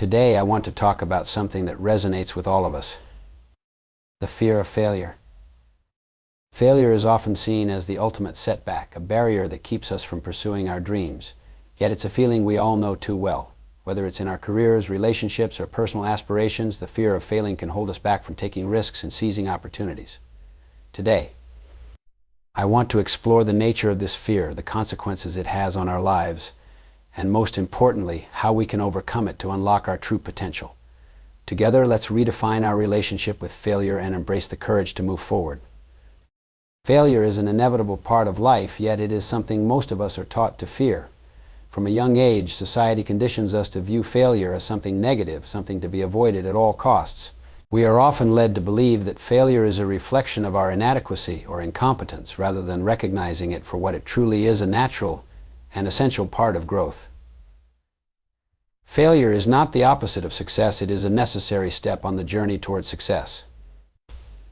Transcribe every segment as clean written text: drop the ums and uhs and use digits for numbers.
Today I want to talk about something that resonates with all of us: the fear of failure. Failure is often seen as the ultimate setback, a barrier that keeps us from pursuing our dreams. Yet it's a feeling we all know too well. Whether it's in our careers, relationships, or personal aspirations, the fear of failing can hold us back from taking risks and seizing opportunities. Today, I want to explore the nature of this fear, the consequences it has on our lives, and most importantly, how we can overcome it to unlock our true potential. Together, let's redefine our relationship with failure and embrace the courage to move forward. Failure is an inevitable part of life, yet it is something most of us are taught to fear. From a young age, society conditions us to view failure as something negative, something to be avoided at all costs. We are often led to believe that failure is a reflection of our inadequacy or incompetence, rather than recognizing it for what it truly is: a natural and essential part of growth. Failure is not the opposite of success, it is a necessary step on the journey towards success.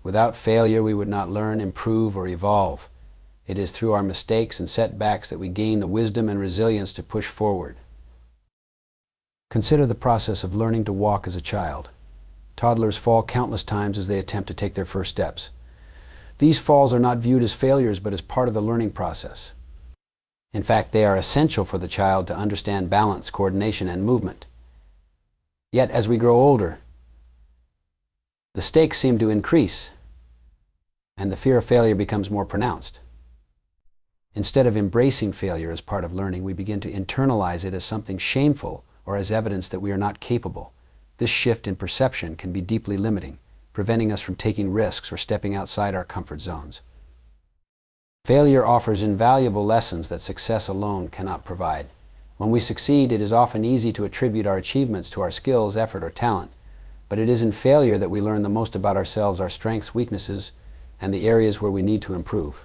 Without failure, we would not learn, improve, or evolve. It is through our mistakes and setbacks that we gain the wisdom and resilience to push forward. Consider the process of learning to walk as a child. Toddlers fall countless times as they attempt to take their first steps. These falls are not viewed as failures, but as part of the learning process. In fact, they are essential for the child to understand balance, coordination, and movement. Yet, as we grow older, the stakes seem to increase, and the fear of failure becomes more pronounced. Instead of embracing failure as part of learning, we begin to internalize it as something shameful or as evidence that we are not capable. This shift in perception can be deeply limiting, preventing us from taking risks or stepping outside our comfort zones. Failure offers invaluable lessons that success alone cannot provide. When we succeed, it is often easy to attribute our achievements to our skills, effort, or talent. But it is in failure that we learn the most about ourselves, our strengths, weaknesses, and the areas where we need to improve.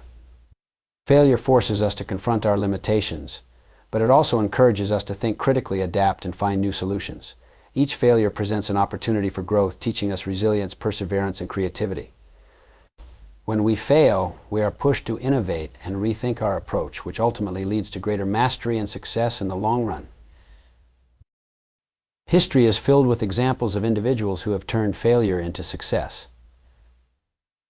Failure forces us to confront our limitations, but it also encourages us to think critically, adapt, and find new solutions. Each failure presents an opportunity for growth, teaching us resilience, perseverance, and creativity. When we fail, we are pushed to innovate and rethink our approach, which ultimately leads to greater mastery and success in the long run. History is filled with examples of individuals who have turned failure into success.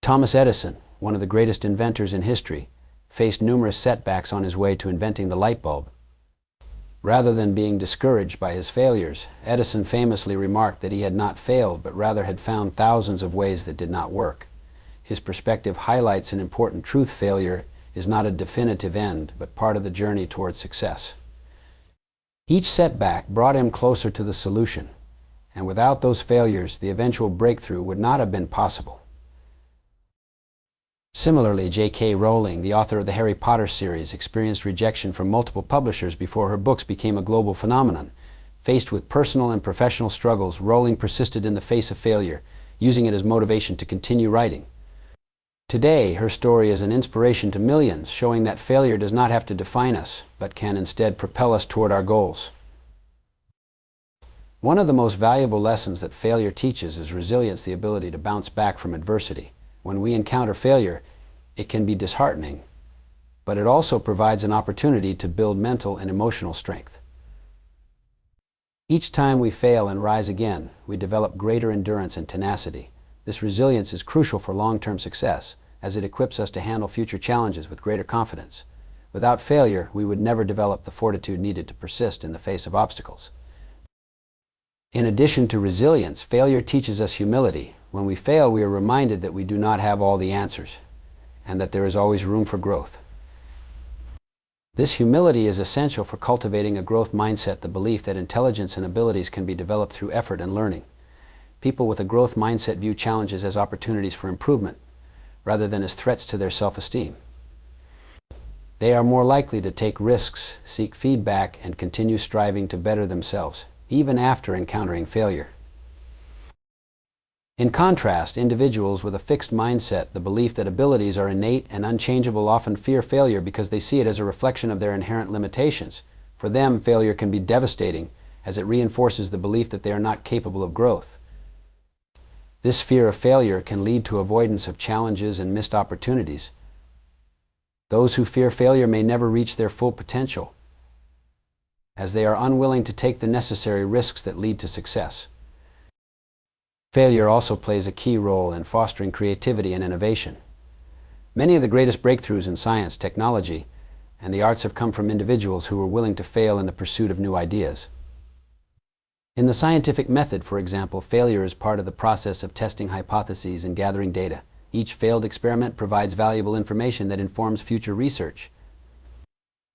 Thomas Edison, one of the greatest inventors in history, faced numerous setbacks on his way to inventing the light bulb. Rather than being discouraged by his failures, Edison famously remarked that he had not failed, but rather had found thousands of ways that did not work. His perspective highlights an important truth: failure is not a definitive end, but part of the journey towards success. Each setback brought him closer to the solution, and without those failures, the eventual breakthrough would not have been possible. Similarly, J.K. Rowling, the author of the Harry Potter series, experienced rejection from multiple publishers before her books became a global phenomenon. Faced with personal and professional struggles, Rowling persisted in the face of failure, using it as motivation to continue writing. Today, her story is an inspiration to millions, showing that failure does not have to define us, but can instead propel us toward our goals. One of the most valuable lessons that failure teaches is resilience, the ability to bounce back from adversity. When we encounter failure, it can be disheartening, but it also provides an opportunity to build mental and emotional strength. Each time we fail and rise again, we develop greater endurance and tenacity. This resilience is crucial for long-term success, as it equips us to handle future challenges with greater confidence. Without failure, we would never develop the fortitude needed to persist in the face of obstacles. In addition to resilience, failure teaches us humility. When we fail, we are reminded that we do not have all the answers, and that there is always room for growth. This humility is essential for cultivating a growth mindset, the belief that intelligence and abilities can be developed through effort and learning. People with a growth mindset view challenges as opportunities for improvement, rather than as threats to their self-esteem. They are more likely to take risks, seek feedback, and continue striving to better themselves, even after encountering failure. In contrast, individuals with a fixed mindset, the belief that abilities are innate and unchangeable, often fear failure because they see it as a reflection of their inherent limitations. For them, failure can be devastating, as it reinforces the belief that they are not capable of growth. This fear of failure can lead to avoidance of challenges and missed opportunities. Those who fear failure may never reach their full potential, as they are unwilling to take the necessary risks that lead to success. Failure also plays a key role in fostering creativity and innovation. Many of the greatest breakthroughs in science, technology, and the arts have come from individuals who were willing to fail in the pursuit of new ideas. In the scientific method, for example, failure is part of the process of testing hypotheses and gathering data. Each failed experiment provides valuable information that informs future research.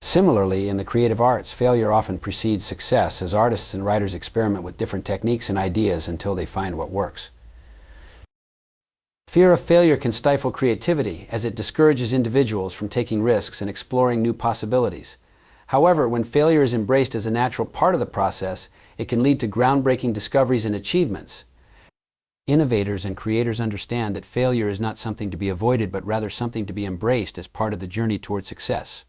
Similarly, in the creative arts, failure often precedes success as artists and writers experiment with different techniques and ideas until they find what works. Fear of failure can stifle creativity as it discourages individuals from taking risks and exploring new possibilities. However, when failure is embraced as a natural part of the process, it can lead to groundbreaking discoveries and achievements. Innovators and creators understand that failure is not something to be avoided, but rather something to be embraced as part of the journey toward success.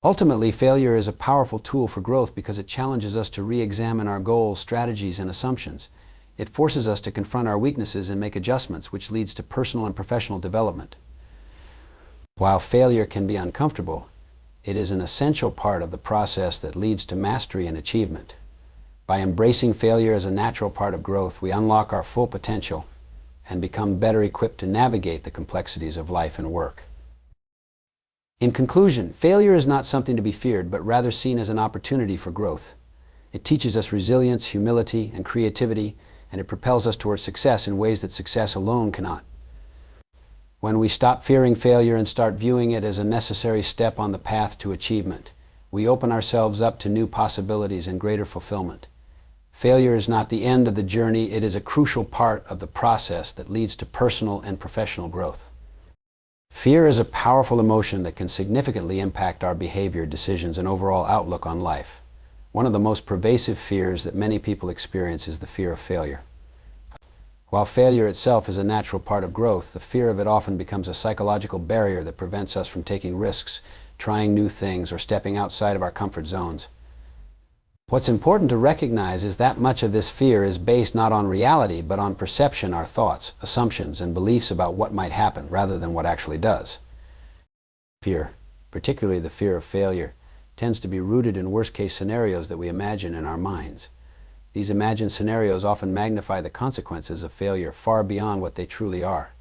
Ultimately, failure is a powerful tool for growth because it challenges us to re-examine our goals, strategies, and assumptions. It forces us to confront our weaknesses and make adjustments, which leads to personal and professional development. While failure can be uncomfortable, it is an essential part of the process that leads to mastery and achievement. By embracing failure as a natural part of growth, we unlock our full potential and become better equipped to navigate the complexities of life and work. In conclusion, failure is not something to be feared, but rather seen as an opportunity for growth. It teaches us resilience, humility, and creativity, and it propels us towards success in ways that success alone cannot. When we stop fearing failure and start viewing it as a necessary step on the path to achievement, we open ourselves up to new possibilities and greater fulfillment. Failure is not the end of the journey, it is a crucial part of the process that leads to personal and professional growth. Fear is a powerful emotion that can significantly impact our behavior, decisions, and overall outlook on life. One of the most pervasive fears that many people experience is the fear of failure. While failure itself is a natural part of growth, the fear of it often becomes a psychological barrier that prevents us from taking risks, trying new things, or stepping outside of our comfort zones. What's important to recognize is that much of this fear is based not on reality, but on perception, our thoughts, assumptions, and beliefs about what might happen, rather than what actually does. Fear, particularly the fear of failure, tends to be rooted in worst-case scenarios that we imagine in our minds. These imagined scenarios often magnify the consequences of failure far beyond what they truly are.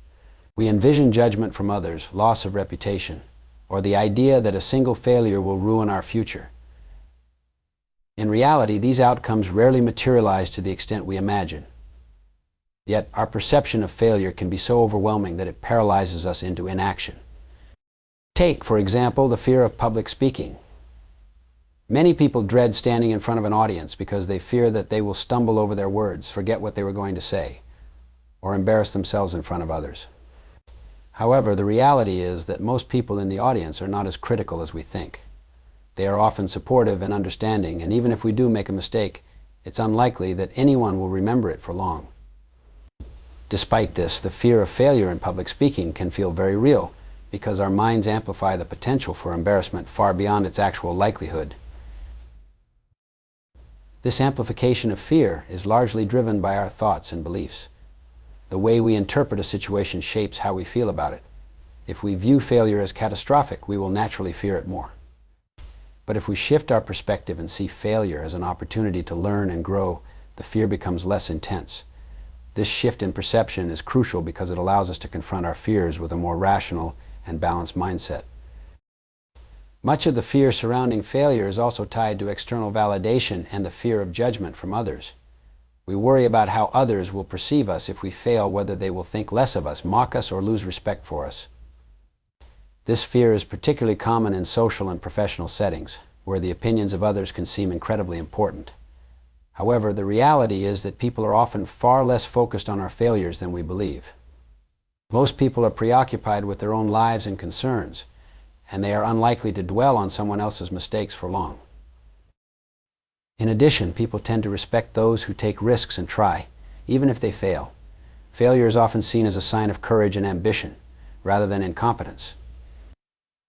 We envision judgment from others, loss of reputation, or the idea that a single failure will ruin our future. In reality, these outcomes rarely materialize to the extent we imagine. Yet, our perception of failure can be so overwhelming that it paralyzes us into inaction. Take, for example, the fear of public speaking. Many people dread standing in front of an audience because they fear that they will stumble over their words, forget what they were going to say, or embarrass themselves in front of others. However, the reality is that most people in the audience are not as critical as we think. They are often supportive and understanding, and even if we do make a mistake, it's unlikely that anyone will remember it for long. Despite this, the fear of failure in public speaking can feel very real because our minds amplify the potential for embarrassment far beyond its actual likelihood. This amplification of fear is largely driven by our thoughts and beliefs. The way we interpret a situation shapes how we feel about it. If we view failure as catastrophic, we will naturally fear it more. But if we shift our perspective and see failure as an opportunity to learn and grow, the fear becomes less intense. This shift in perception is crucial because it allows us to confront our fears with a more rational and balanced mindset. Much of the fear surrounding failure is also tied to external validation and the fear of judgment from others. We worry about how others will perceive us if we fail, whether they will think less of us, mock us, or lose respect for us. This fear is particularly common in social and professional settings, where the opinions of others can seem incredibly important. However, the reality is that people are often far less focused on our failures than we believe. Most people are preoccupied with their own lives and concerns, and they are unlikely to dwell on someone else's mistakes for long. In addition, people tend to respect those who take risks and try, even if they fail. Failure is often seen as a sign of courage and ambition, rather than incompetence.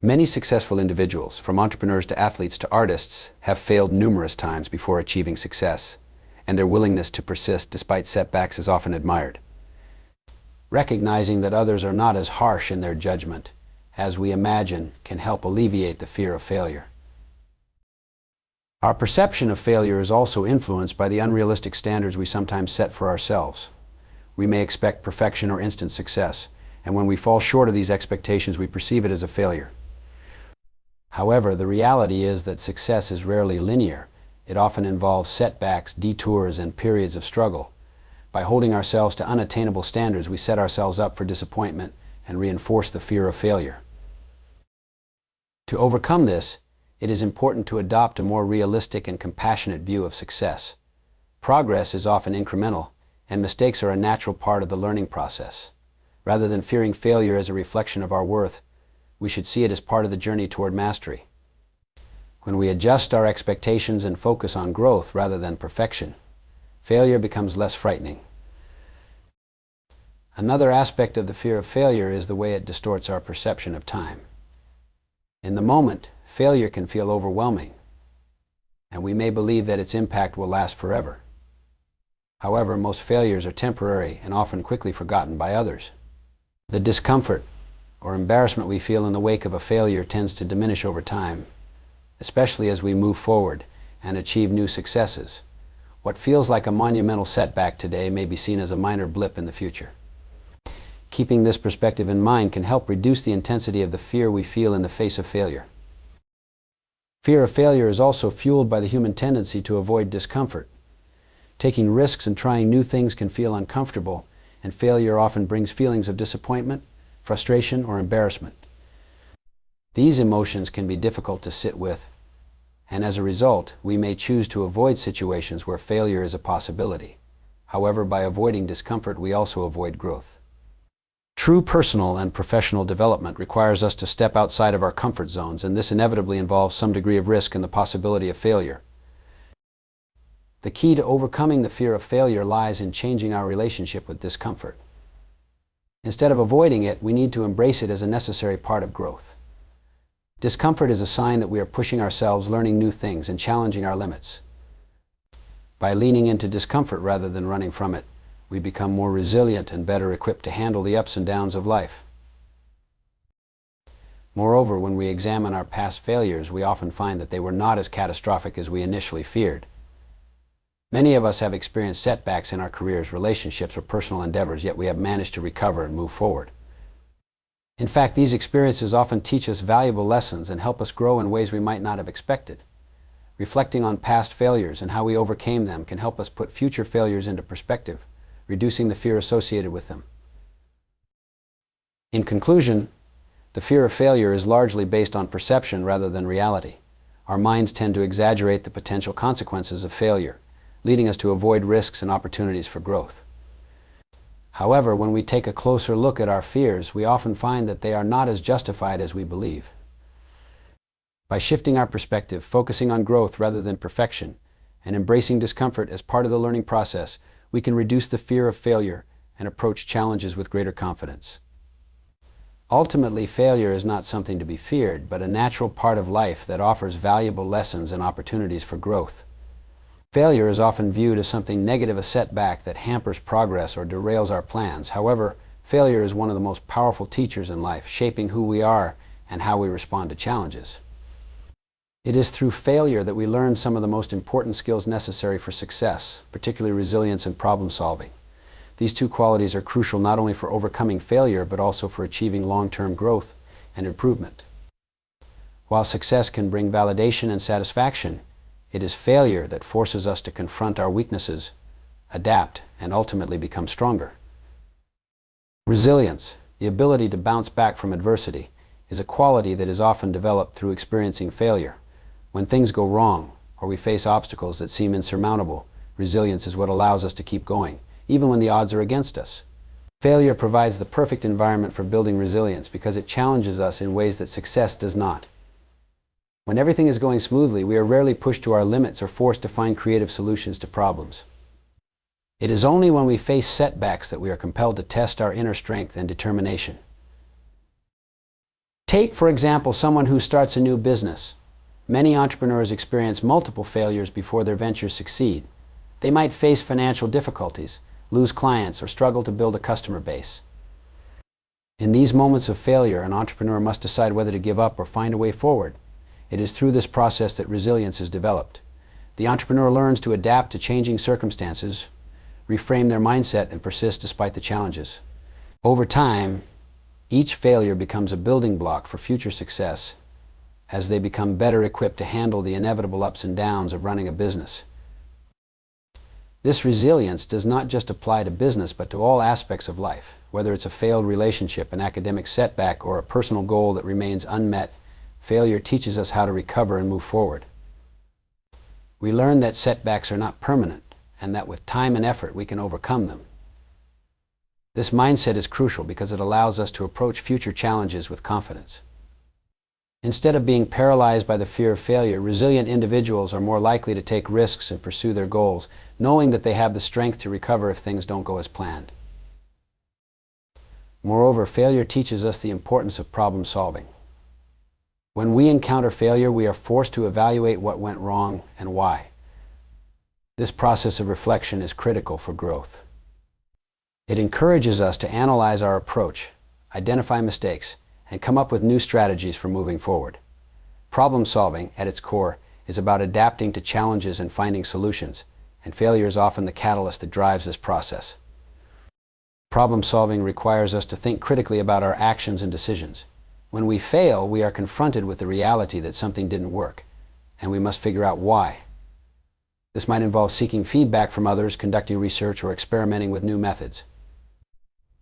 Many successful individuals, from entrepreneurs to athletes to artists, have failed numerous times before achieving success, and their willingness to persist despite setbacks is often admired. Recognizing that others are not as harsh in their judgment as we imagine can help alleviate the fear of failure. Our perception of failure is also influenced by the unrealistic standards we sometimes set for ourselves. We may expect perfection or instant success, and when we fall short of these expectations, we perceive it as a failure. However, the reality is that success is rarely linear. It often involves setbacks, detours, and periods of struggle. By holding ourselves to unattainable standards, we set ourselves up for disappointment and reinforce the fear of failure. To overcome this, it is important to adopt a more realistic and compassionate view of success. Progress is often incremental, and mistakes are a natural part of the learning process. Rather than fearing failure as a reflection of our worth, we should see it as part of the journey toward mastery. When we adjust our expectations and focus on growth rather than perfection, failure becomes less frightening. Another aspect of the fear of failure is the way it distorts our perception of time. In the moment, failure can feel overwhelming, and we may believe that its impact will last forever. However, most failures are temporary and often quickly forgotten by others. The discomfort or embarrassment we feel in the wake of a failure tends to diminish over time, especially as we move forward and achieve new successes. What feels like a monumental setback today may be seen as a minor blip in the future. Keeping this perspective in mind can help reduce the intensity of the fear we feel in the face of failure. Fear of failure is also fueled by the human tendency to avoid discomfort. Taking risks and trying new things can feel uncomfortable, and failure often brings feelings of disappointment, frustration, or embarrassment. These emotions can be difficult to sit with, and as a result, we may choose to avoid situations where failure is a possibility. However, by avoiding discomfort, we also avoid growth. True personal and professional development requires us to step outside of our comfort zones, and this inevitably involves some degree of risk and the possibility of failure. The key to overcoming the fear of failure lies in changing our relationship with discomfort. Instead of avoiding it, we need to embrace it as a necessary part of growth. Discomfort is a sign that we are pushing ourselves, learning new things, and challenging our limits. By leaning into discomfort rather than running from it, we become more resilient and better equipped to handle the ups and downs of life. Moreover, when we examine our past failures, we often find that they were not as catastrophic as we initially feared. Many of us have experienced setbacks in our careers, relationships, or personal endeavors, yet we have managed to recover and move forward. In fact, these experiences often teach us valuable lessons and help us grow in ways we might not have expected. Reflecting on past failures and how we overcame them can help us put future failures into perspective, reducing the fear associated with them. In conclusion, the fear of failure is largely based on perception rather than reality. Our minds tend to exaggerate the potential consequences of failure, leading us to avoid risks and opportunities for growth. However, when we take a closer look at our fears, we often find that they are not as justified as we believe. By shifting our perspective, focusing on growth rather than perfection, and embracing discomfort as part of the learning process, we can reduce the fear of failure and approach challenges with greater confidence. Ultimately, failure is not something to be feared, but a natural part of life that offers valuable lessons and opportunities for growth. Failure is often viewed as something negative, a setback that hampers progress or derails our plans. However, failure is one of the most powerful teachers in life, shaping who we are and how we respond to challenges. It is through failure that we learn some of the most important skills necessary for success, particularly resilience and problem solving. These two qualities are crucial not only for overcoming failure, but also for achieving long-term growth and improvement. While success can bring validation and satisfaction, it is failure that forces us to confront our weaknesses, adapt, and ultimately become stronger. Resilience, the ability to bounce back from adversity, is a quality that is often developed through experiencing failure. When things go wrong, or we face obstacles that seem insurmountable, resilience is what allows us to keep going, even when the odds are against us. Failure provides the perfect environment for building resilience because it challenges us in ways that success does not. When everything is going smoothly, we are rarely pushed to our limits or forced to find creative solutions to problems. It is only when we face setbacks that we are compelled to test our inner strength and determination. Take, for example, someone who starts a new business. Many entrepreneurs experience multiple failures before their ventures succeed. They might face financial difficulties, lose clients, or struggle to build a customer base. In these moments of failure, an entrepreneur must decide whether to give up or find a way forward. It is through this process that resilience is developed. The entrepreneur learns to adapt to changing circumstances, reframe their mindset, and persist despite the challenges. Over time, each failure becomes a building block for future success as they become better equipped to handle the inevitable ups and downs of running a business. This resilience does not just apply to business, but to all aspects of life. Whether it's a failed relationship, an academic setback, or a personal goal that remains unmet, failure teaches us how to recover and move forward. We learn that setbacks are not permanent, and that with time and effort we can overcome them. This mindset is crucial because it allows us to approach future challenges with confidence. Instead of being paralyzed by the fear of failure, resilient individuals are more likely to take risks and pursue their goals, knowing that they have the strength to recover if things don't go as planned. Moreover, failure teaches us the importance of problem solving. When we encounter failure, we are forced to evaluate what went wrong and why. This process of reflection is critical for growth. It encourages us to analyze our approach, identify mistakes, and come up with new strategies for moving forward. Problem solving, at its core, is about adapting to challenges and finding solutions, and failure is often the catalyst that drives this process. Problem solving requires us to think critically about our actions and decisions. When we fail, we are confronted with the reality that something didn't work, and we must figure out why. This might involve seeking feedback from others, conducting research, or experimenting with new methods.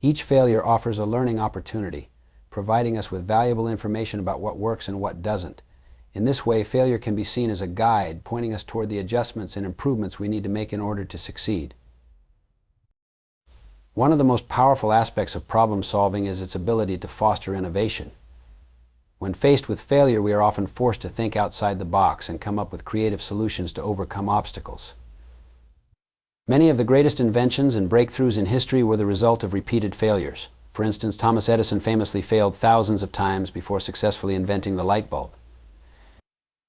Each failure offers a learning opportunity, providing us with valuable information about what works and what doesn't. In this way, failure can be seen as a guide, pointing us toward the adjustments and improvements we need to make in order to succeed. One of the most powerful aspects of problem solving is its ability to foster innovation. When faced with failure, we are often forced to think outside the box and come up with creative solutions to overcome obstacles. Many of the greatest inventions and breakthroughs in history were the result of repeated failures. For instance, Thomas Edison famously failed thousands of times before successfully inventing the light bulb.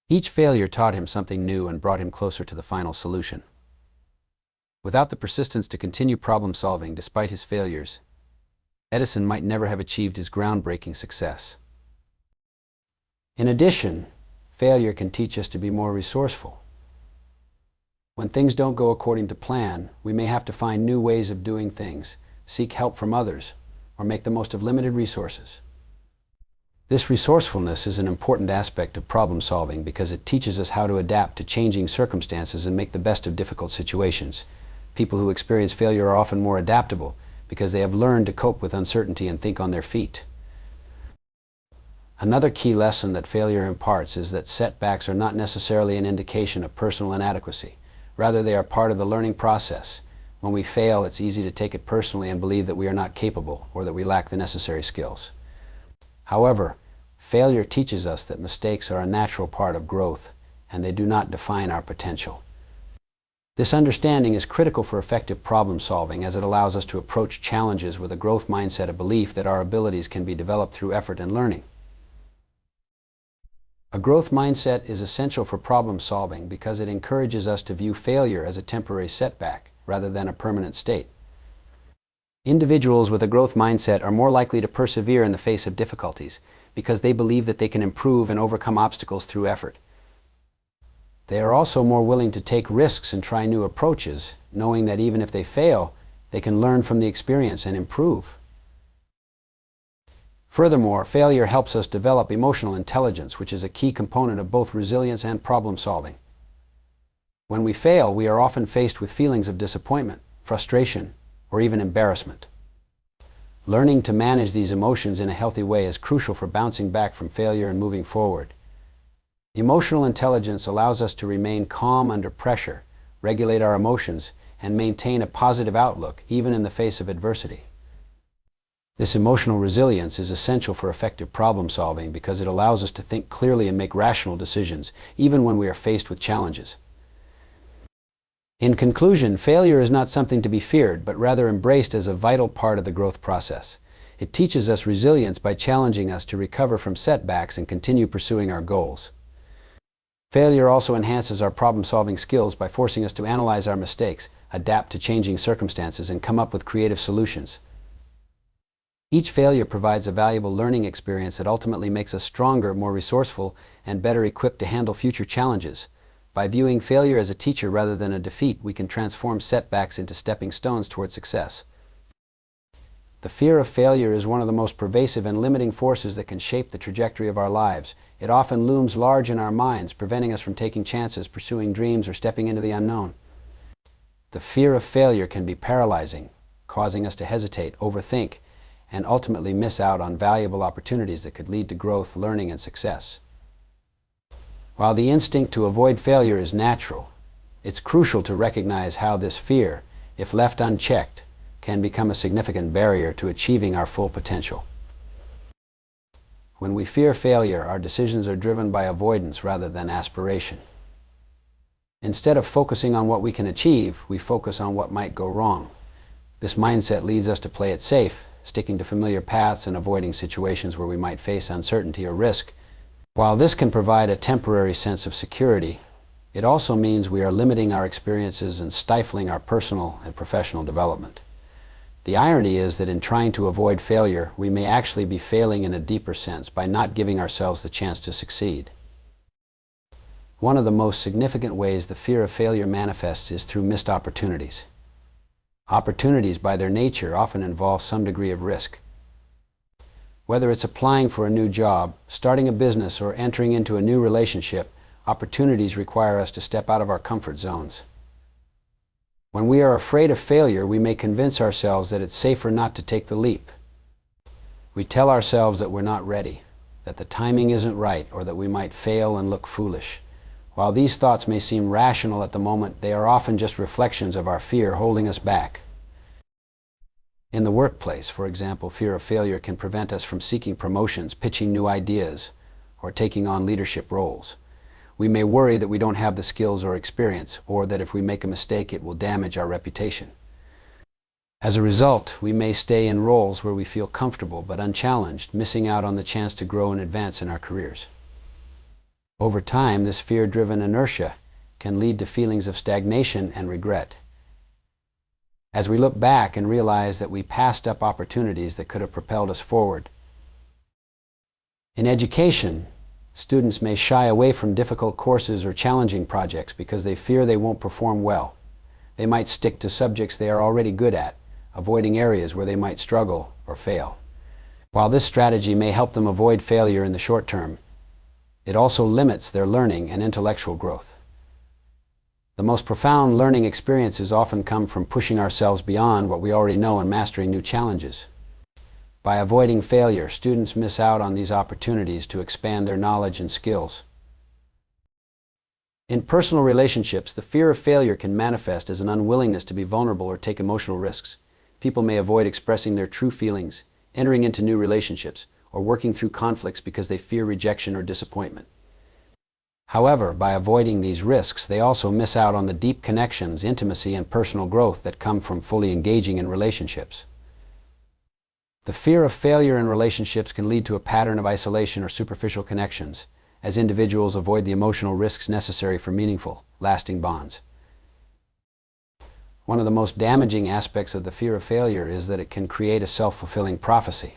Each failure taught him something new and brought him closer to the final solution. Without the persistence to continue problem solving despite his failures, Edison might never have achieved his groundbreaking success. In addition, failure can teach us to be more resourceful. When things don't go according to plan, we may have to find new ways of doing things, seek help from others, or make the most of limited resources. This resourcefulness is an important aspect of problem solving because it teaches us how to adapt to changing circumstances and make the best of difficult situations. People who experience failure are often more adaptable because they have learned to cope with uncertainty and think on their feet. Another key lesson that failure imparts is that setbacks are not necessarily an indication of personal inadequacy. Rather, they are part of the learning process. When we fail, it's easy to take it personally and believe that we are not capable or that we lack the necessary skills. However, failure teaches us that mistakes are a natural part of growth and they do not define our potential. This understanding is critical for effective problem solving as it allows us to approach challenges with a growth mindset of belief that our abilities can be developed through effort and learning. A growth mindset is essential for problem solving because it encourages us to view failure as a temporary setback rather than a permanent state. Individuals with a growth mindset are more likely to persevere in the face of difficulties because they believe that they can improve and overcome obstacles through effort. They are also more willing to take risks and try new approaches, knowing that even if they fail, they can learn from the experience and improve. Furthermore, failure helps us develop emotional intelligence, which is a key component of both resilience and problem solving. When we fail, we are often faced with feelings of disappointment, frustration, or even embarrassment. Learning to manage these emotions in a healthy way is crucial for bouncing back from failure and moving forward. Emotional intelligence allows us to remain calm under pressure, regulate our emotions, and maintain a positive outlook even in the face of adversity. This emotional resilience is essential for effective problem solving because it allows us to think clearly and make rational decisions, even when we are faced with challenges. In conclusion, failure is not something to be feared, but rather embraced as a vital part of the growth process. It teaches us resilience by challenging us to recover from setbacks and continue pursuing our goals. Failure also enhances our problem-solving skills by forcing us to analyze our mistakes, adapt to changing circumstances, and come up with creative solutions. Each failure provides a valuable learning experience that ultimately makes us stronger, more resourceful, and better equipped to handle future challenges. By viewing failure as a teacher rather than a defeat, we can transform setbacks into stepping stones toward success. The fear of failure is one of the most pervasive and limiting forces that can shape the trajectory of our lives. It often looms large in our minds, preventing us from taking chances, pursuing dreams, or stepping into the unknown. The fear of failure can be paralyzing, causing us to hesitate, overthink, and ultimately miss out on valuable opportunities that could lead to growth, learning, and success. While the instinct to avoid failure is natural, it's crucial to recognize how this fear, if left unchecked, can become a significant barrier to achieving our full potential. When we fear failure, our decisions are driven by avoidance rather than aspiration. Instead of focusing on what we can achieve, we focus on what might go wrong. This mindset leads us to play it safe, sticking to familiar paths and avoiding situations where we might face uncertainty or risk. While this can provide a temporary sense of security, it also means we are limiting our experiences and stifling our personal and professional development. The irony is that in trying to avoid failure, we may actually be failing in a deeper sense by not giving ourselves the chance to succeed. One of the most significant ways the fear of failure manifests is through missed opportunities. Opportunities, by their nature, often involve some degree of risk. Whether it's applying for a new job, starting a business, or entering into a new relationship, opportunities require us to step out of our comfort zones. When we are afraid of failure, we may convince ourselves that it's safer not to take the leap. We tell ourselves that we're not ready, that the timing isn't right, or that we might fail and look foolish. While these thoughts may seem rational at the moment, they are often just reflections of our fear holding us back. In the workplace, for example, fear of failure can prevent us from seeking promotions, pitching new ideas, or taking on leadership roles. We may worry that we don't have the skills or experience, or that if we make a mistake, it will damage our reputation. As a result, we may stay in roles where we feel comfortable but unchallenged, missing out on the chance to grow and advance in our careers. Over time, this fear-driven inertia can lead to feelings of stagnation and regret. As we look back and realize that we passed up opportunities that could have propelled us forward. In education, students may shy away from difficult courses or challenging projects because they fear they won't perform well. They might stick to subjects they are already good at, avoiding areas where they might struggle or fail. While this strategy may help them avoid failure in the short term, it also limits their learning and intellectual growth. The most profound learning experiences often come from pushing ourselves beyond what we already know and mastering new challenges. By avoiding failure, students miss out on these opportunities to expand their knowledge and skills. In personal relationships, the fear of failure can manifest as an unwillingness to be vulnerable or take emotional risks. People may avoid expressing their true feelings, entering into new relationships, or working through conflicts because they fear rejection or disappointment. However, by avoiding these risks, they also miss out on the deep connections, intimacy, and personal growth that come from fully engaging in relationships. The fear of failure in relationships can lead to a pattern of isolation or superficial connections, as individuals avoid the emotional risks necessary for meaningful, lasting bonds. One of the most damaging aspects of the fear of failure is that it can create a self-fulfilling prophecy.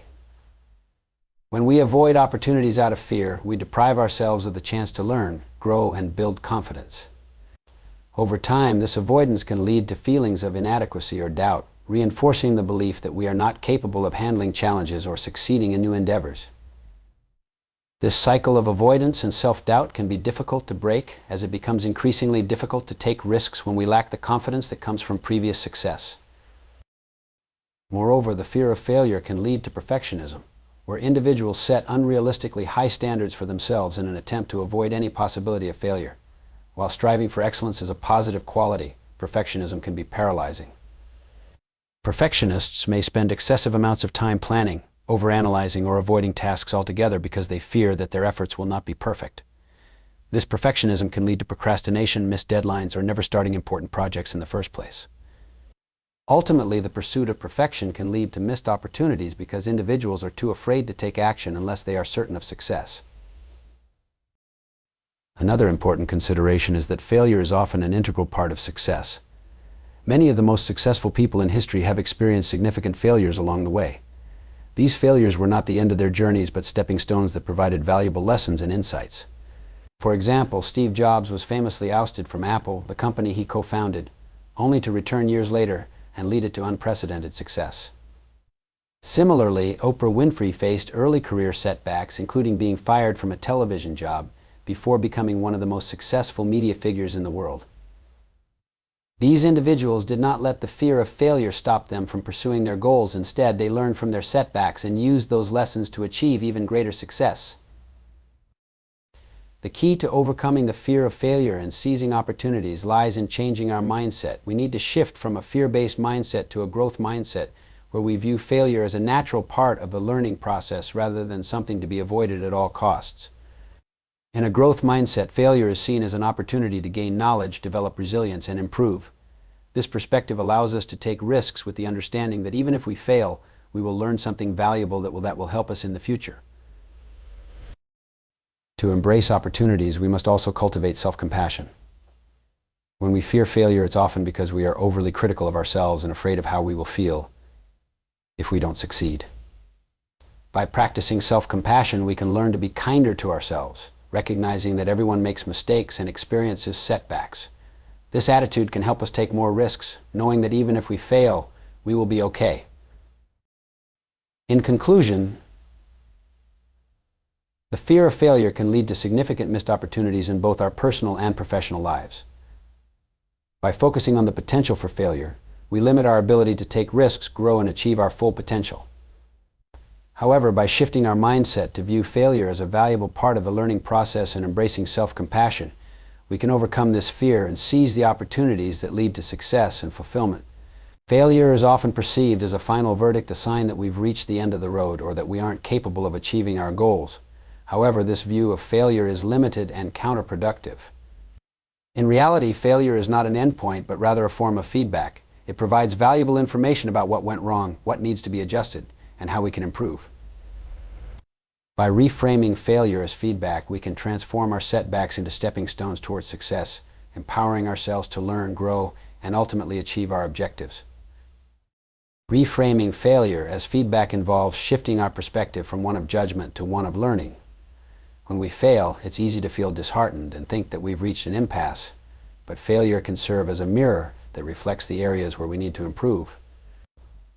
When we avoid opportunities out of fear, we deprive ourselves of the chance to learn, grow, and build confidence. Over time, this avoidance can lead to feelings of inadequacy or doubt, reinforcing the belief that we are not capable of handling challenges or succeeding in new endeavors. This cycle of avoidance and self-doubt can be difficult to break, as it becomes increasingly difficult to take risks when we lack the confidence that comes from previous success. Moreover, the fear of failure can lead to perfectionism, where individuals set unrealistically high standards for themselves in an attempt to avoid any possibility of failure. While striving for excellence is a positive quality, perfectionism can be paralyzing. Perfectionists may spend excessive amounts of time planning, overanalyzing, or avoiding tasks altogether because they fear that their efforts will not be perfect. This perfectionism can lead to procrastination, missed deadlines, or never starting important projects in the first place. Ultimately, the pursuit of perfection can lead to missed opportunities because individuals are too afraid to take action unless they are certain of success. Another important consideration is that failure is often an integral part of success. Many of the most successful people in history have experienced significant failures along the way. These failures were not the end of their journeys, but stepping stones that provided valuable lessons and insights. For example, Steve Jobs was famously ousted from Apple, the company he co-founded, only to return years later and lead it to unprecedented success. Similarly, Oprah Winfrey faced early career setbacks, including being fired from a television job, before becoming one of the most successful media figures in the world. These individuals did not let the fear of failure stop them from pursuing their goals. Instead, they learned from their setbacks and used those lessons to achieve even greater success. The key to overcoming the fear of failure and seizing opportunities lies in changing our mindset. We need to shift from a fear-based mindset to a growth mindset, where we view failure as a natural part of the learning process rather than something to be avoided at all costs. In a growth mindset, failure is seen as an opportunity to gain knowledge, develop resilience, and improve. This perspective allows us to take risks with the understanding that even if we fail, we will learn something valuable that will help us in the future. To embrace opportunities, we must also cultivate self-compassion. When we fear failure, it's often because we are overly critical of ourselves and afraid of how we will feel if we don't succeed. By practicing self-compassion, we can learn to be kinder to ourselves, recognizing that everyone makes mistakes and experiences setbacks. This attitude can help us take more risks, knowing that even if we fail, we will be okay. In conclusion, the fear of failure can lead to significant missed opportunities in both our personal and professional lives. By focusing on the potential for failure, we limit our ability to take risks, grow, and achieve our full potential. However, by shifting our mindset to view failure as a valuable part of the learning process and embracing self-compassion, we can overcome this fear and seize the opportunities that lead to success and fulfillment. Failure is often perceived as a final verdict, a sign that we've reached the end of the road or that we aren't capable of achieving our goals. However, this view of failure is limited and counterproductive. In reality, failure is not an endpoint, but rather a form of feedback. It provides valuable information about what went wrong, what needs to be adjusted, and how we can improve. By reframing failure as feedback, we can transform our setbacks into stepping stones towards success, empowering ourselves to learn, grow, and ultimately achieve our objectives. Reframing failure as feedback involves shifting our perspective from one of judgment to one of learning. When we fail, it's easy to feel disheartened and think that we've reached an impasse, but failure can serve as a mirror that reflects the areas where we need to improve.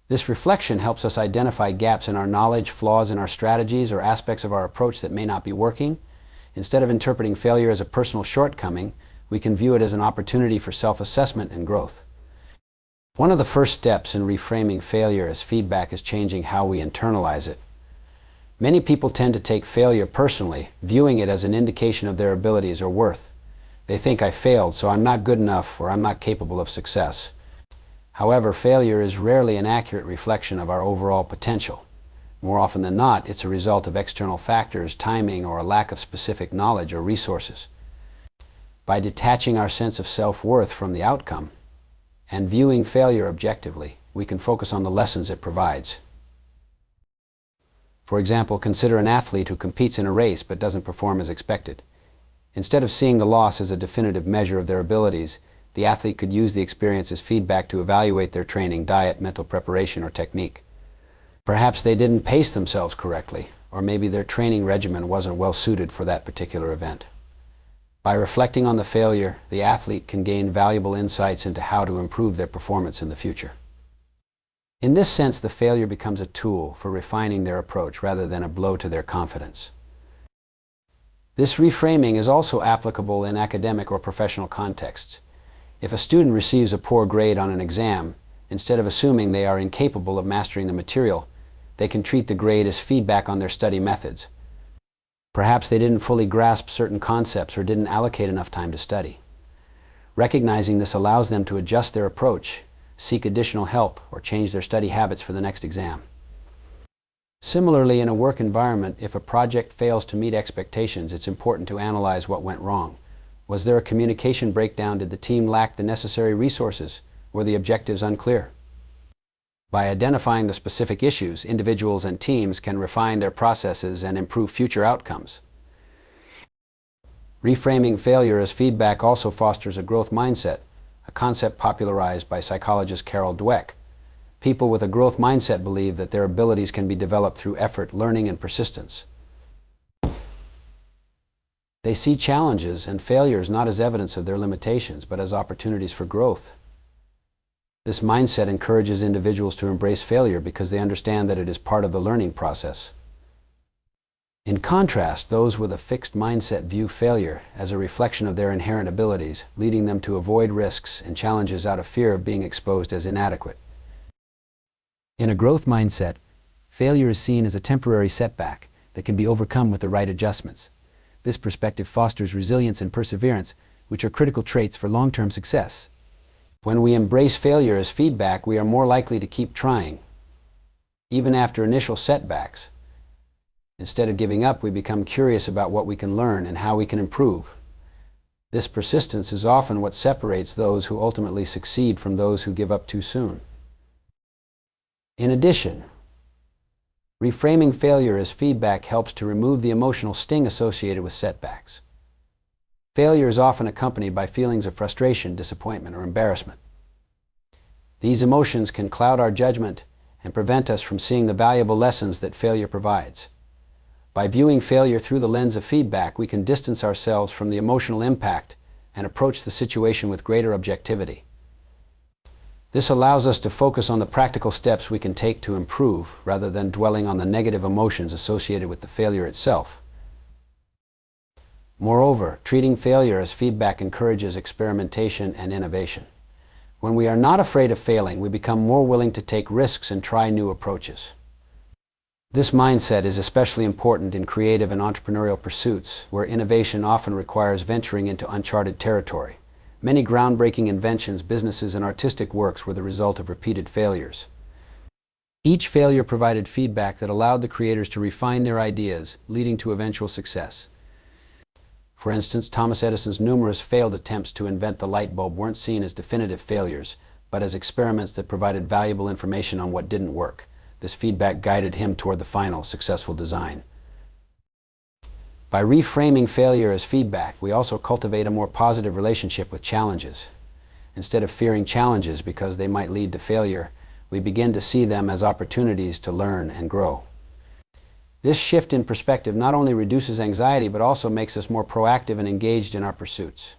This reflection helps us identify gaps in our knowledge, flaws in our strategies, or aspects of our approach that may not be working. Instead of interpreting failure as a personal shortcoming, we can view it as an opportunity for self-assessment and growth. One of the first steps in reframing failure as feedback is changing how we internalize it. Many people tend to take failure personally, viewing it as an indication of their abilities or worth. They think, I failed, so I'm not good enough, or I'm not capable of success. However, failure is rarely an accurate reflection of our overall potential. More often than not, it's a result of external factors, timing, or a lack of specific knowledge or resources. By detaching our sense of self-worth from the outcome and viewing failure objectively, we can focus on the lessons it provides. For example, consider an athlete who competes in a race but doesn't perform as expected. Instead of seeing the loss as a definitive measure of their abilities, the athlete could use the experience as feedback to evaluate their training, diet, mental preparation, or technique. Perhaps they didn't pace themselves correctly, or maybe their training regimen wasn't well suited for that particular event. By reflecting on the failure, the athlete can gain valuable insights into how to improve their performance in the future. In this sense, the failure becomes a tool for refining their approach rather than a blow to their confidence. This reframing is also applicable in academic or professional contexts. If a student receives a poor grade on an exam, instead of assuming they are incapable of mastering the material, they can treat the grade as feedback on their study methods. Perhaps they didn't fully grasp certain concepts or didn't allocate enough time to study. Recognizing this allows them to adjust their approach, seek additional help, or change their study habits for the next exam. Similarly, in a work environment, if a project fails to meet expectations, it's important to analyze what went wrong. Was there a communication breakdown? Did the team lack the necessary resources? Were the objectives unclear? By identifying the specific issues, individuals and teams can refine their processes and improve future outcomes. Reframing failure as feedback also fosters a growth mindset, a concept popularized by psychologist Carol Dweck. People with a growth mindset believe that their abilities can be developed through effort, learning, and persistence. They see challenges and failures not as evidence of their limitations, but as opportunities for growth. This mindset encourages individuals to embrace failure because they understand that it is part of the learning process. In contrast, those with a fixed mindset view failure as a reflection of their inherent abilities, leading them to avoid risks and challenges out of fear of being exposed as inadequate. In a growth mindset, failure is seen as a temporary setback that can be overcome with the right adjustments. This perspective fosters resilience and perseverance, which are critical traits for long-term success. When we embrace failure as feedback, we are more likely to keep trying, even after initial setbacks. Instead of giving up, we become curious about what we can learn and how we can improve. This persistence is often what separates those who ultimately succeed from those who give up too soon. In addition, reframing failure as feedback helps to remove the emotional sting associated with setbacks. Failure is often accompanied by feelings of frustration, disappointment, or embarrassment. These emotions can cloud our judgment and prevent us from seeing the valuable lessons that failure provides. By viewing failure through the lens of feedback, we can distance ourselves from the emotional impact and approach the situation with greater objectivity. This allows us to focus on the practical steps we can take to improve, rather than dwelling on the negative emotions associated with the failure itself. Moreover, treating failure as feedback encourages experimentation and innovation. When we are not afraid of failing, we become more willing to take risks and try new approaches. This mindset is especially important in creative and entrepreneurial pursuits, where innovation often requires venturing into uncharted territory. Many groundbreaking inventions, businesses, and artistic works were the result of repeated failures. Each failure provided feedback that allowed the creators to refine their ideas, leading to eventual success. For instance, Thomas Edison's numerous failed attempts to invent the light bulb weren't seen as definitive failures, but as experiments that provided valuable information on what didn't work. This feedback guided him toward the final, successful design. By reframing failure as feedback, we also cultivate a more positive relationship with challenges. Instead of fearing challenges because they might lead to failure, we begin to see them as opportunities to learn and grow. This shift in perspective not only reduces anxiety, but also makes us more proactive and engaged in our pursuits.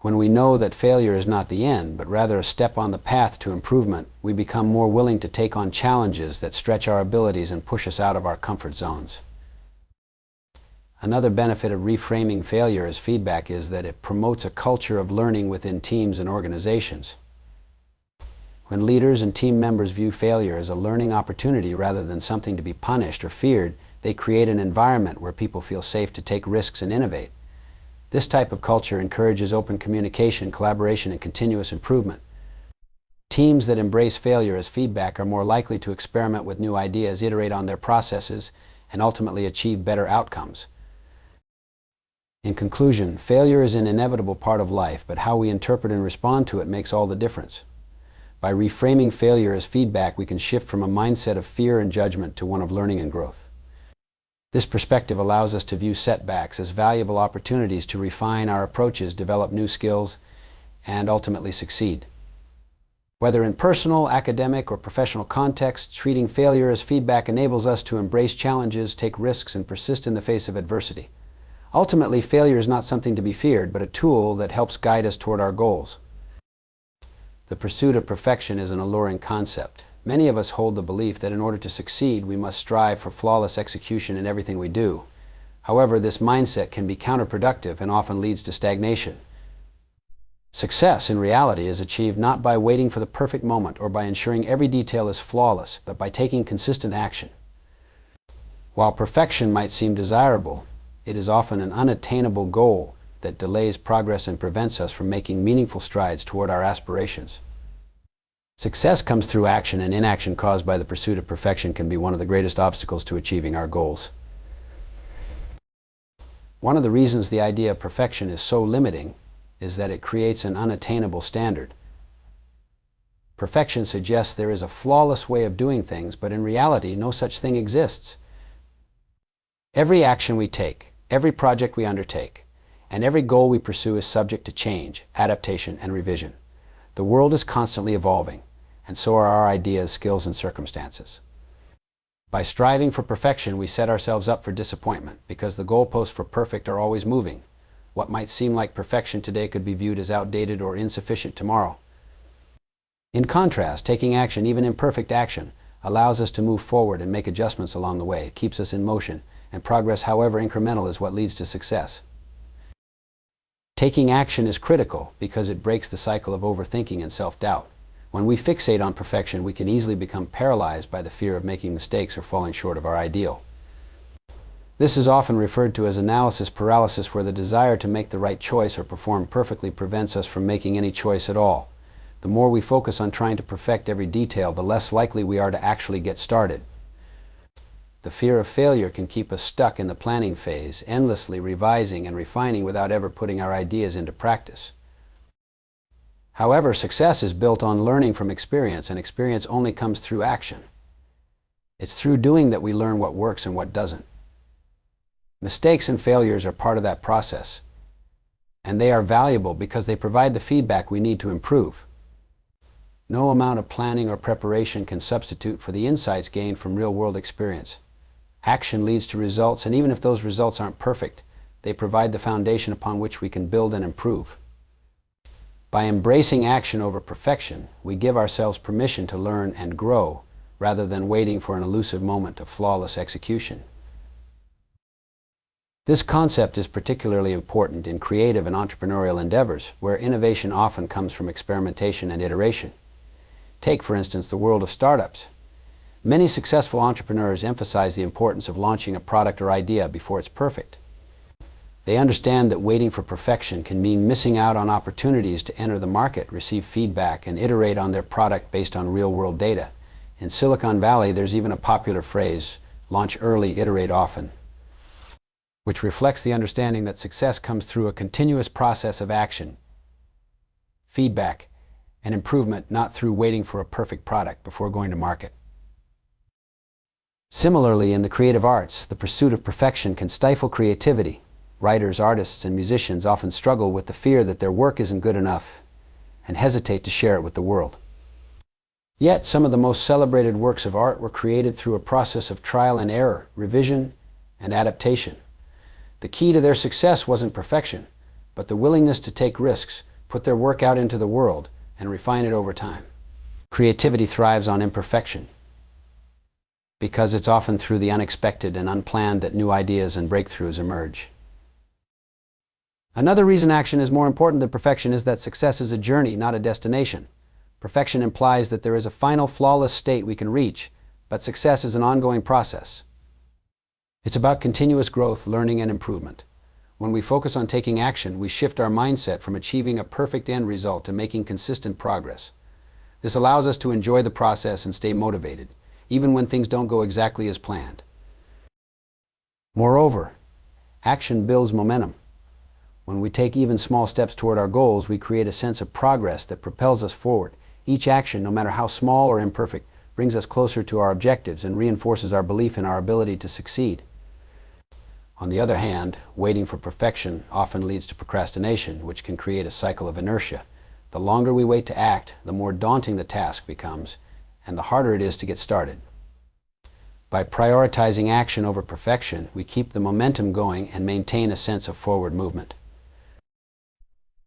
When we know that failure is not the end, but rather a step on the path to improvement, we become more willing to take on challenges that stretch our abilities and push us out of our comfort zones. Another benefit of reframing failure as feedback is that it promotes a culture of learning within teams and organizations. When leaders and team members view failure as a learning opportunity rather than something to be punished or feared, they create an environment where people feel safe to take risks and innovate. This type of culture encourages open communication, collaboration, and continuous improvement. Teams that embrace failure as feedback are more likely to experiment with new ideas, iterate on their processes, and ultimately achieve better outcomes. In conclusion, failure is an inevitable part of life, but how we interpret and respond to it makes all the difference. By reframing failure as feedback, we can shift from a mindset of fear and judgment to one of learning and growth. This perspective allows us to view setbacks as valuable opportunities to refine our approaches, develop new skills, and ultimately succeed. Whether in personal, academic, or professional contexts, treating failure as feedback enables us to embrace challenges, take risks, and persist in the face of adversity. Ultimately, failure is not something to be feared, but a tool that helps guide us toward our goals. The pursuit of perfection is an alluring concept. Many of us hold the belief that in order to succeed, we must strive for flawless execution in everything we do. However, this mindset can be counterproductive and often leads to stagnation. Success, in reality, is achieved not by waiting for the perfect moment or by ensuring every detail is flawless, but by taking consistent action. While perfection might seem desirable, it is often an unattainable goal that delays progress and prevents us from making meaningful strides toward our aspirations. Success comes through action, and inaction caused by the pursuit of perfection can be one of the greatest obstacles to achieving our goals. One of the reasons the idea of perfection is so limiting is that it creates an unattainable standard. Perfection suggests there is a flawless way of doing things, but in reality, no such thing exists. Every action we take, every project we undertake, and every goal we pursue is subject to change, adaptation, and revision. The world is constantly evolving, and so are our ideas, skills, and circumstances. By striving for perfection, we set ourselves up for disappointment because the goalposts for perfect are always moving. What might seem like perfection today could be viewed as outdated or insufficient tomorrow. In contrast, taking action, even imperfect action, allows us to move forward and make adjustments along the way. It keeps us in motion, and progress, however incremental, is what leads to success. Taking action is critical because it breaks the cycle of overthinking and self-doubt. When we fixate on perfection, we can easily become paralyzed by the fear of making mistakes or falling short of our ideal. This is often referred to as analysis paralysis, where the desire to make the right choice or perform perfectly prevents us from making any choice at all. The more we focus on trying to perfect every detail, the less likely we are to actually get started. The fear of failure can keep us stuck in the planning phase, endlessly revising and refining without ever putting our ideas into practice. However, success is built on learning from experience, and experience only comes through action. It's through doing that we learn what works and what doesn't. Mistakes and failures are part of that process, and they are valuable because they provide the feedback we need to improve. No amount of planning or preparation can substitute for the insights gained from real-world experience. Action leads to results, and even if those results aren't perfect, they provide the foundation upon which we can build and improve. By embracing action over perfection, we give ourselves permission to learn and grow, rather than waiting for an elusive moment of flawless execution. This concept is particularly important in creative and entrepreneurial endeavors, where innovation often comes from experimentation and iteration. Take, for instance, the world of startups. Many successful entrepreneurs emphasize the importance of launching a product or idea before it's perfect. They understand that waiting for perfection can mean missing out on opportunities to enter the market, receive feedback, and iterate on their product based on real-world data. In Silicon Valley, there's even a popular phrase, "launch early, iterate often," which reflects the understanding that success comes through a continuous process of action, feedback, and improvement, not through waiting for a perfect product before going to market. Similarly, in the creative arts, the pursuit of perfection can stifle creativity. Writers, artists, and musicians often struggle with the fear that their work isn't good enough and hesitate to share it with the world. Yet, some of the most celebrated works of art were created through a process of trial and error, revision, and adaptation. The key to their success wasn't perfection, but the willingness to take risks, put their work out into the world, and refine it over time. Creativity thrives on imperfection, because it's often through the unexpected and unplanned that new ideas and breakthroughs emerge. Another reason action is more important than perfection is that success is a journey, not a destination. Perfection implies that there is a final flawless state we can reach, but success is an ongoing process. It's about continuous growth, learning, and improvement. When we focus on taking action, we shift our mindset from achieving a perfect end result to making consistent progress. This allows us to enjoy the process and stay motivated, even when things don't go exactly as planned. Moreover, action builds momentum. When we take even small steps toward our goals, we create a sense of progress that propels us forward. Each action, no matter how small or imperfect, brings us closer to our objectives and reinforces our belief in our ability to succeed. On the other hand, waiting for perfection often leads to procrastination, which can create a cycle of inertia. The longer we wait to act, the more daunting the task becomes, and the harder it is to get started. By prioritizing action over perfection, we keep the momentum going and maintain a sense of forward movement.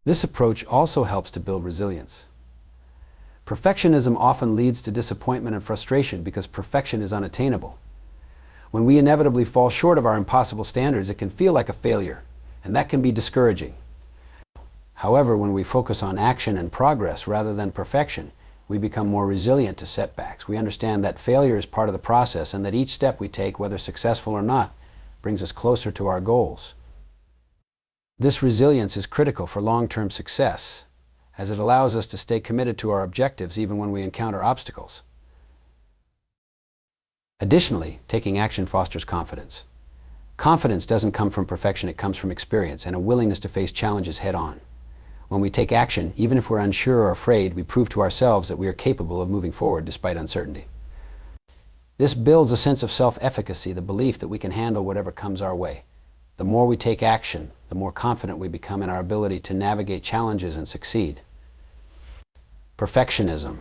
This approach also helps to build resilience. Perfectionism often leads to disappointment and frustration because perfection is unattainable. When we inevitably fall short of our impossible standards, it can feel like a failure, and that can be discouraging. However, when we focus on action and progress rather than perfection, we become more resilient to setbacks. We understand that failure is part of the process and that each step we take, whether successful or not, brings us closer to our goals. This resilience is critical for long-term success, as it allows us to stay committed to our objectives even when we encounter obstacles. Additionally, taking action fosters confidence. Confidence doesn't come from perfection, it comes from experience and a willingness to face challenges head-on. When we take action, even if we're unsure or afraid, we prove to ourselves that we are capable of moving forward despite uncertainty. This builds a sense of self-efficacy, the belief that we can handle whatever comes our way. The more we take action, the more confident we become in our ability to navigate challenges and succeed. Perfectionism,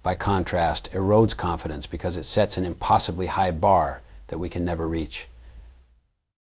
by contrast, erodes confidence because it sets an impossibly high bar that we can never reach.